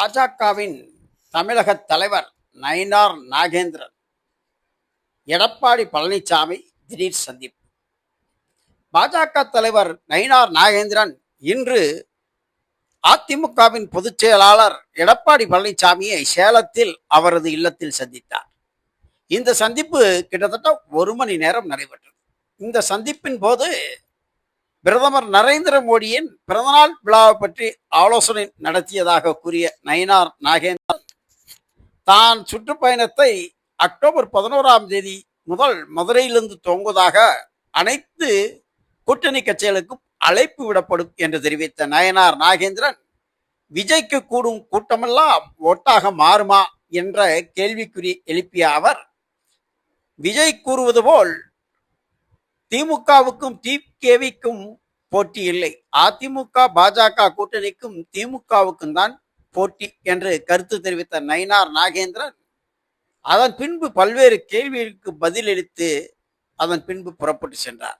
பாஜகவின் தமிழக தலைவர் நயினார் நாகேந்திரன் எடப்பாடி பழனிசாமி திடீர் சந்திப்பு. பாஜக தலைவர் நயினார் நாகேந்திரன் இன்று அதிமுகவின் பொதுச் செயலாளர் எடப்பாடி பழனிசாமியை சேலத்தில் அவரது இல்லத்தில் சந்தித்தார். இந்த சந்திப்பு கிட்டத்தட்ட 1 மணி நேரம் நடைபெற்றது. இந்த சந்திப்பின் போது பிரதமர் நரேந்திர மோடியின் பிறந்தநாள் விழாவை பற்றி ஆலோசனை நடத்தியதாக கூறிய நயினார் நாகேந்திரன் தான் சுற்றுப்பயணத்தை அக்டோபர் 11ஆம் தேதி முதல் மதுரையிலிருந்து துவங்குவதாக அனைத்து கூட்டணி கட்சிகளுக்கும் அழைப்பு விடப்படும் என்று தெரிவித்த நயினார் நாகேந்திரன், விஜய்க்கு கூடும் கூட்டமெல்லாம் ஓட்டாக மாறுமா என்ற கேள்விக்குறி எழுப்பிய அவர், விஜய் கூறுவது போல் திமுகவுக்கும் டிகேவிக்கும் போட்டி இல்லை, அதிமுக பாஜக கூட்டணிக்கும் திமுகவுக்கும் தான் போட்டி என்று கருத்து தெரிவித்த நயினார் நாகேந்திரன் அதன் பின்பு பல்வேறு கேள்விகளுக்கு பதிலளித்து அதன் பின்பு புறப்பட்டு சென்றார்.